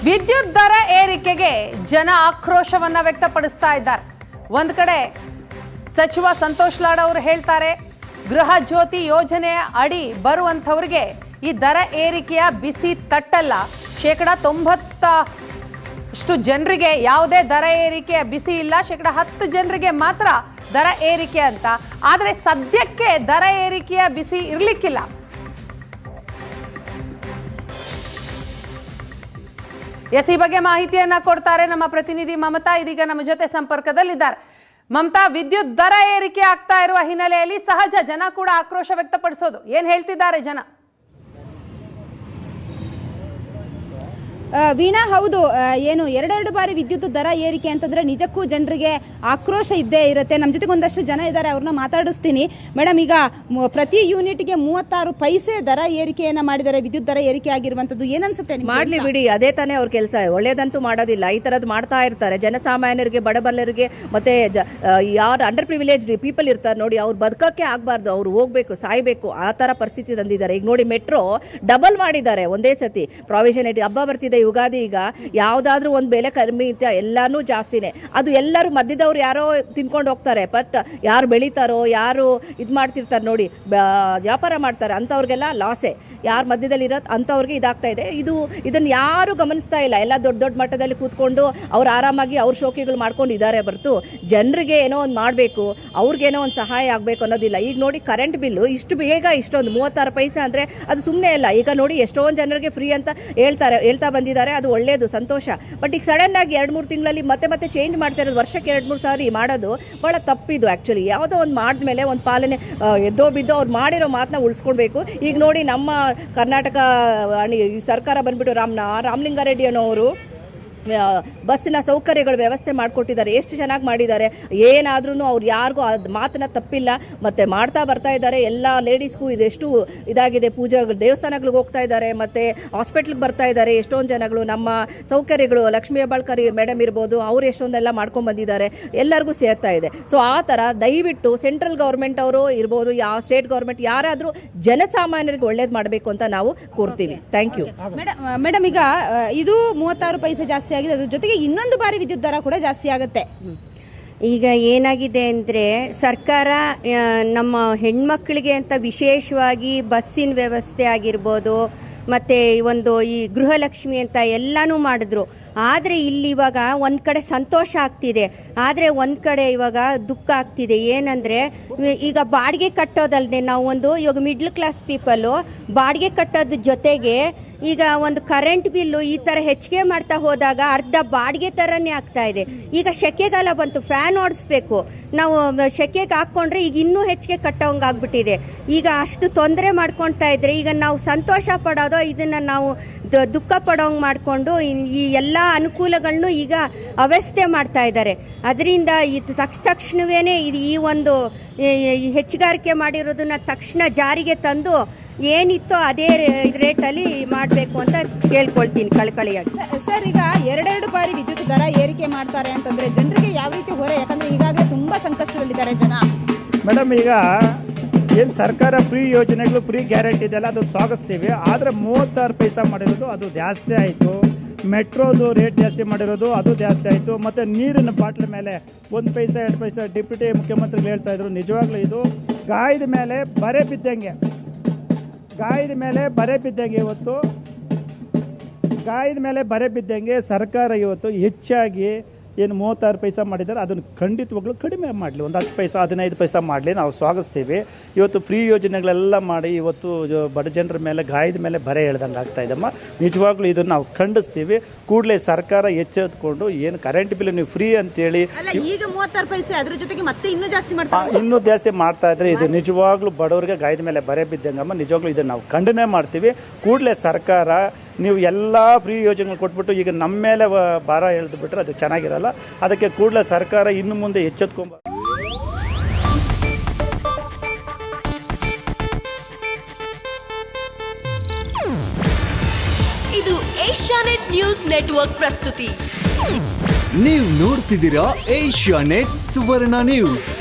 ವಿದ್ಯುತ್ ದರ ಏರಿಕೆಗೆ ಜನ ಆಕ್ರೋಶವನ್ನ ವ್ಯಕ್ತಪಡಿಸ್ತಾ ಇದ್ದಾರೆ. ಒಂದ್ ಕಡೆ ಸಚಿವ ಸಂತೋಷ್ ಲಾಡ್ ಅವರು ಹೇಳ್ತಾರೆ, ಗೃಹ ಜ್ಯೋತಿ ಯೋಜನೆ ಅಡಿ ಬರುವಂತವರಿಗೆ ಈ ದರ ಏರಿಕೆಯ ಬಿಸಿ ತಟ್ಟಲ್ಲ. 90% ಜನರಿಗೆ ಯಾವುದೇ ದರ ಏರಿಕೆಯ ಬಿಸಿ ಇಲ್ಲ, 10% ಜನರಿಗೆ ಮಾತ್ರ ದರ ಏರಿಕೆ ಅಂತ. ಆದ್ರೆ ಸದ್ಯಕ್ಕೆ ದರ ಏರಿಕೆಯ ಬಿಸಿ ಇರ್ಲಿಕ್ಕಿಲ್ಲ. ಈ ಬಗ್ಗೆ ಮಾಹಿತಿಯನ್ನ ಕೊಡ್ತಾರೆ ನಮ್ಮ ಪ್ರತಿನಿಧಿ ಮಮತಾ. ಇದೀಗ ನಮ್ಮ ಜೊತೆ ಸಂಪರ್ಕದಲ್ಲಿದ್ದಾರೆ. ಮಮತಾ, ವಿದ್ಯುತ್ ದರ ಏರಿಕೆ ಆಗ್ತಾ ಇರುವ ಹಿನ್ನೆಲೆಯಲ್ಲಿ ಸಹಜ ಜನ ಕೂಡ ಆಕ್ರೋಶ ವ್ಯಕ್ತಪಡಿಸೋದು. ಏನ್ ಹೇಳ್ತಿದ್ದಾರೆ ಜನ? ವೀಣಾ, ಹೌದು, ಏನು ಎರಡೆರಡು ಬಾರಿ ವಿದ್ಯುತ್ ದರ ಏರಿಕೆ ಅಂತಂದ್ರೆ ನಿಜಕ್ಕೂ ಜನರಿಗೆ ಆಕ್ರೋಶ ಇದ್ದೇ ಇರುತ್ತೆ. ನಮ್ಮ ಜೊತೆಗೆ ಒಂದಷ್ಟು ಜನ ಇದ್ದಾರೆ, ಅವ್ರನ್ನ ಮಾತಾಡಿಸ್ತೀನಿ. ಮೇಡಮ್, ಈಗ ಪ್ರತಿ ಯೂನಿಟ್ಗೆ 36 ಪೈಸೆ ದರ ಏರಿಕೆಯನ್ನ ಮಾಡಿದ್ದಾರೆ. ವಿದ್ಯುತ್ ದರ ಏರಿಕೆ ಆಗಿರುವಂತದ್ದು ಏನನ್ಸುತ್ತೆ? ಮಾಡ್ಲಿ ಬಿಡಿ, ಅದೇ ತಾನೇ ಅವ್ರ ಕೆಲಸ. ಒಳ್ಳೇದಂತೂ ಮಾಡೋದಿಲ್ಲ, ಈ ತರದ್ ಮಾಡ್ತಾ ಇರ್ತಾರೆ. ಜನಸಾಮಾನ್ಯರಿಗೆ, ಬಡಬಲ್ಲರಿಗೆ, ಮತ್ತೆ ಯಾರು ಅಂಡರ್ ಪ್ರಿವಿಲೇಜ್ ಪೀಪಲ್ ಇರ್ತಾರೆ ನೋಡಿ, ಅವ್ರು ಬದುಕಕ್ಕೆ ಆಗ್ಬಾರ್ದು, ಅವ್ರು ಹೋಗ್ಬೇಕು, ಸಾಯ್ಬೇಕು, ಆ ತರ ಪರಿಸ್ಥಿತಿ ತಂದಿದ್ದಾರೆ. ಈಗ ನೋಡಿ, ಮೆಟ್ರೋ ಡಬಲ್ ಮಾಡಿದ್ದಾರೆ ಒಂದೇ ಸತಿ. ಪ್ರಾವಿಷನ್ ಹಬ್ಬ ಬರ್ತಿದೆ, ಯುಗಾದಿ, ಈಗ ಯಾವ್ದಾದ್ರು ಒಂದ್ ಬೆಲೆ ಕಡಿಮೆ ಇತ್ತ, ಎಲ್ಲಾನು ಜಾಸ್ತಿನೇ. ಅದು ಎಲ್ಲರೂ ಮಧ್ಯದವ್ರು ಯಾರೋ ತಿನ್ಕೊಂಡು ಹೋಗ್ತಾರೆ. ಬಟ್ ಯಾರು ಬೆಳಿತಾರೋ, ಯಾರು ಇದ್ ಮಾಡ್ತಿರ್ತಾರೆ ನೋಡಿ, ವ್ಯಾಪಾರ ಮಾಡ್ತಾರೆ, ಅಂತವ್ರಿಗೆಲ್ಲ ಲಾಸೆ. ಯಾರು ಮಧ್ಯದಲ್ಲಿ ಇರತ್ ಅಂತವ್ರಿಗೆ ಇದಾಗ್ತಾ ಇದೆ. ಇದನ್ನ ಯಾರು ಗಮನಿಸ್ತಾ ಇಲ್ಲ. ಎಲ್ಲ ದೊಡ್ಡ ದೊಡ್ಡ ಮಟ್ಟದಲ್ಲಿ ಕೂತ್ಕೊಂಡು ಅವ್ರು ಆರಾಮಾಗಿ ಅವ್ರ ಶೋಕಿಗಳು ಮಾಡ್ಕೊಂಡಿದ್ದಾರೆ ಹೊರತು ಜನರಿಗೆ ಏನೋ ಒಂದು ಮಾಡಬೇಕು, ಅವ್ರಿಗೇನೋ ಒಂದು ಸಹಾಯ ಆಗ್ಬೇಕು ಅನ್ನೋದಿಲ್ಲ. ಈಗ ನೋಡಿ, ಕರೆಂಟ್ ಬಿಲ್ಲು ಇಷ್ಟು ಬೇಗ ಇಷ್ಟೊಂದು 36 ಪೈಸೆ ಅಂದ್ರೆ ಅದು ಸುಮ್ಮನೆ ಇಲ್ಲ. ಈಗ ನೋಡಿ, ಎಷ್ಟೊಂದು ಜನರಿಗೆ ಫ್ರೀ ಅಂತ ಹೇಳ್ತಾ ಬಂದಿದ್ದಾರೆ, ಅದು ಒಳ್ಳೇದು, ಸಂತೋಷ. ಬಟ್ ಈಗ ಸಡನ್ ಆಗಿ 2-3 ತಿಂಗಳಲ್ಲಿ ಮತ್ತೆ ಚೇಂಜ್ ಮಾಡ್ತಾ ಇರೋದು, ವರ್ಷಕ್ಕೆ 2-3 ಸಾರಿ ಮಾಡೋದು ಬಹಳ ತಪ್ಪಿದು. ಆಕ್ಚುಲಿ ಯಾವುದೋ ಒಂದು ಮಾಡಿದ್ಮೇಲೆ ಒಂದು ಪಾಲನೆ ಎದ್ದೋ ಬಿದ್ದೋ ಅವ್ರು ಮಾಡಿರೋ ಮಾತನ್ನ ಉಳಿಸ್ಕೊಳ್ಬೇಕು. ಈಗ ನೋಡಿ, ನಮ್ಮ ಕರ್ನಾಟಕ ಸರ್ಕಾರ ಬಂದ್ಬಿಟ್ಟು ರಾಮಲಿಂಗಾರೆಡ್ಡಿ ಅನ್ನೋರು ಬಸ್ಸಿನ ಸೌಕರ್ಯಗಳ ವ್ಯವಸ್ಥೆ ಮಾಡಿಕೊಟ್ಟಿದ್ದಾರೆ. ಎಷ್ಟು ಚೆನ್ನಾಗಿ ಮಾಡಿದ್ದಾರೆ. ಏನಾದ್ರೂ ಅವ್ರು ಯಾರಿಗೂ ಮಾತನ್ನ ತಪ್ಪಿಲ್ಲ, ಮತ್ತೆ ಮಾಡ್ತಾ ಬರ್ತಾ ಇದ್ದಾರೆ. ಎಲ್ಲ ಲೇಡೀಸ್ಗೂ ಇದೆಷ್ಟು ಇದಾಗಿದೆ. ಪೂಜೆಗಳು, ದೇವಸ್ಥಾನಗಳಿಗೆ ಹೋಗ್ತಾ ಇದ್ದಾರೆ, ಮತ್ತೆ ಹಾಸ್ಪಿಟ್ಲ್ಗೆ ಬರ್ತಾ ಇದ್ದಾರೆ. ಎಷ್ಟೊಂದು ಜನಗಳು ನಮ್ಮ ಸೌಕರ್ಯಗಳು, ಲಕ್ಷ್ಮೀ ಹೆಬ್ಬಾಳ್ಕರ್ ಮೇಡಮ್ ಇರ್ಬೋದು, ಅವ್ರು ಎಷ್ಟೊಂದೆಲ್ಲ ಮಾಡ್ಕೊಂಡು ಬಂದಿದ್ದಾರೆ, ಎಲ್ಲರಿಗೂ ಸೇರ್ತಾ ಇದೆ. ಸೊ ಆ ಥರ ದಯವಿಟ್ಟು ಸೆಂಟ್ರಲ್ ಗೌರ್ಮೆಂಟ್ ಅವರು ಇರ್ಬೋದು, ಯಾವ ಸ್ಟೇಟ್ ಗೌರ್ಮೆಂಟ್ ಯಾರಾದರೂ ಜನಸಾಮಾನ್ಯರಿಗೆ ಒಳ್ಳೇದು ಮಾಡಬೇಕು ಅಂತ ನಾವು ಕೋರ್ತೀವಿ. Thank you. ಮೇಡಮ್, ಈಗ ಇದು 36 ಪೈಸೆ ಜಾಸ್ತಿ ಆಗಿದೆ, ಅದ್ರ ಜೊತೆಗೆ ಇನ್ನೊಂದು ಬಾರಿ ವಿದ್ಯುತ್ ದರ ಕೂಡ ಜಾಸ್ತಿ ಆಗುತ್ತೆ. ಈಗ ಏನಾಗಿದೆ ಅಂದರೆ, ಸರ್ಕಾರ ನಮ್ಮ ಹೆಣ್ಮಕ್ಳಿಗೆ ಅಂತ ವಿಶೇಷವಾಗಿ ಬಸ್ಸಿನ ವ್ಯವಸ್ಥೆ ಆಗಿರ್ಬೋದು, ಮತ್ತು ಈ ಗೃಹಲಕ್ಷ್ಮಿ ಅಂತ ಎಲ್ಲನೂ ಮಾಡಿದ್ರು. ಆದರೆ ಇಲ್ಲಿ ಇವಾಗ ಒಂದು ಕಡೆ ಸಂತೋಷ ಆಗ್ತಿದೆ, ಆದರೆ ಒಂದು ಕಡೆ ಇವಾಗ ದುಃಖ ಆಗ್ತಿದೆ. ಏನಂದರೆ, ಈಗ ಬಾಡಿಗೆ ಕಟ್ಟೋದಲ್ಲದೆ ನಾವು ಇವಾಗ ಮಿಡ್ಲ್ ಕ್ಲಾಸ್ ಪೀಪಲ್ಲು ಬಾಡಿಗೆ ಕಟ್ಟೋದ್ರ ಜೊತೆಗೆ ಈಗ ಒಂದು ಕರೆಂಟ್ ಬಿಲ್ಲು ಈ ಥರ ಹೆಚ್ಚಿಗೆ ಮಾಡ್ತಾ ಹೋದಾಗ ಅರ್ಧ ಬಾಡಿಗೆ ಥರನೇ ಆಗ್ತಾ ಇದೆ. ಈಗ ಸೆಕೆಗಾಲ ಬಂತು, ಫ್ಯಾನ್ ಓಡಿಸ್ಬೇಕು, ನಾವು ಸೆಕೆಗೆ ಹಾಕ್ಕೊಂಡ್ರೆ ಈಗ ಇನ್ನೂ ಹೆಚ್ಚಿಗೆ ಕಟ್ಟೋಂಗೆ ಆಗ್ಬಿಟ್ಟಿದೆ. ಈಗ ಅಷ್ಟು ತೊಂದರೆ ಮಾಡ್ಕೊಳ್ತಾ ಇದ್ರೆ ಈಗ ನಾವು ಸಂತೋಷ ಪಡೋದು, ಇದನ್ನು ನಾವು ದುಃಖ ಪಡೋಂಗೆ ಮಾಡಿಕೊಂಡು ಈ ಎಲ್ಲ ಅನುಕೂಲಗಳನ್ನು ಈಗ ಅವ್ಯವಸ್ಥೆ ಮಾಡ್ತಾ ಇದ್ದಾರೆ. ಅದರಿಂದ ಇದು ತಕ್ಷಣವೇ ಈ ಒಂದು ಹೆಚ್ಚುಗಾರಿಕೆ ಮಾಡಿರೋದನ್ನ ತಕ್ಷಣ ಜಾರಿಗೆ ತಂದು ಏನಿತ್ತೋ ಅದೇ ರೇಟಲ್ಲಿ ಮಾಡಬೇಕು ಅಂತ ಕೇಳ್ಕೊಳ್ತೀನಿ ಕಳಕಳಿಯಾಗಿ. ಸರ್, ಈಗ ಎರಡೆರಡು ಬಾರಿ ವಿದ್ಯುತ್ ದರ ಏರಿಕೆ ಮಾಡ್ತಾರೆ ಅಂತಂದ್ರೆ ಜನರಿಗೆ ಯಾವ ರೀತಿ ಹೊರೆ? ಯಾಕಂದ್ರೆ ಈಗಾಗಲೇ ತುಂಬಾ ಸಂಕಷ್ಟದಲ್ಲಿದ್ದಾರೆ ಜನ. ಮೇಡಮ್, ಈಗ ಏನು ಸರ್ಕಾರ ಫ್ರೀ ಯೋಜನೆಗಳು, ಫ್ರೀ ಗ್ಯಾರಂಟಿ ಇದೆಲ್ಲ ಅದು ಸ್ವಾಗತಿಸ್ತೀವಿ. ಆದರೆ 36 ಪೈಸೆ ಮಾಡಿರೋದು ಅದು ಜಾಸ್ತಿ ಆಯಿತು. ಮೆಟ್ರೋದು ರೇಟ್ ಜಾಸ್ತಿ ಮಾಡಿರೋದು ಅದು ಜಾಸ್ತಿ ಆಯಿತು. ಮತ್ತು ನೀರಿನ ಬಾಟ್ಲ ಮೇಲೆ 1 ಪೈಸೆ 2 ಪೈಸೆ ಡಿಪ್ಯೂಟಿ ಮುಖ್ಯಮಂತ್ರಿಗಳು ಹೇಳ್ತಾ ಇದ್ರು. ನಿಜವಾಗ್ಲೂ ಇದು ಗಾಯದ ಮೇಲೆ ಬರೆ ಬಿದ್ದಂಗೆ, ಇವತ್ತು ಗಾಯದ ಮೇಲೆ ಬರೆ ಬಿದ್ದಂಗೆ ಸರ್ಕಾರ ಇವತ್ತು ಹೆಚ್ಚಾಗಿ ಏನು 36 ಪೈಸೆ ಮಾಡಿದ್ದಾರೆ ಅದನ್ನು ಖಂಡಿತವಾಗ್ಲೂ ಕಡಿಮೆ ಮಾಡಲಿ, ಒಂದು 10 ಪೈಸೆ 15 ಪೈಸೆ ಮಾಡಲಿ, ನಾವು ಸ್ವಾಗತಿಸ್ತೀವಿ. ಇವತ್ತು ಫ್ರೀ ಯೋಜನೆಗಳೆಲ್ಲ ಮಾಡಿ ಇವತ್ತು ಬಡ ಜನರ ಮೇಲೆ ಗಾಯದ ಮೇಲೆ ಬರೆ ಎಳ್ದಂಗೆ ಆಗ್ತಾ ಇದೆಮ್ಮ. ನಿಜವಾಗ್ಲೂ ಇದನ್ನು ನಾವು ಖಂಡಿಸ್ತೀವಿ. ಕೂಡಲೇ ಸರ್ಕಾರ ಎಚ್ಚೆತ್ಕೊಂಡು ಏನು ಕರೆಂಟ್ ಬಿಲ್ ನೀವು ಫ್ರೀ ಅಂತೇಳಿ ಈಗ 36 ಪೈಸೆ, ಅದ್ರ ಜೊತೆಗೆ ಮತ್ತೆ ಇನ್ನೂ ಜಾಸ್ತಿ ಮಾಡ್ತಾ ಇದ್ರೆ ಇದು ನಿಜವಾಗ್ಲೂ ಬಡವರಿಗೆ ಗಾಯದ ಮೇಲೆ ಬರೆ ಬಿದ್ದಂಗಮ್ಮ. ನಿಜವಾಗ್ಲೂ ಇದನ್ನು ನಾವು ಖಂಡನೆ ಮಾಡ್ತೀವಿ. ಕೂಡಲೇ ಸರ್ಕಾರ ನೀವು ಎಲ್ಲ ಫ್ರೀ ಯೋಜನೆಗಳು ಕೊಟ್ಬಿಟ್ಟು ಈಗ ನಮ್ಮ ಮೇಲೆ ಭಾರ ಎಳೆದು ಬಿಟ್ಟರೆ ಅದು ಚೆನ್ನಾಗಿರಲ್ಲ. ಅದಕ್ಕೆ ಕೂಡಲೇ ಸರ್ಕಾರ ಇನ್ನು ಮುಂದೆ ಎಚ್ಚೆತ್ಕೊಂಬ. ಇದು ಏಷ್ಯಾನೆಟ್ ನ್ಯೂಸ್ ನೆಟ್ವರ್ಕ್ ಪ್ರಸ್ತುತಿ. ನೀವು ನೋಡ್ತಿದ್ದೀರಾ ಏಷ್ಯಾನೆಟ್ ಸುವರ್ಣ ನ್ಯೂಸ್.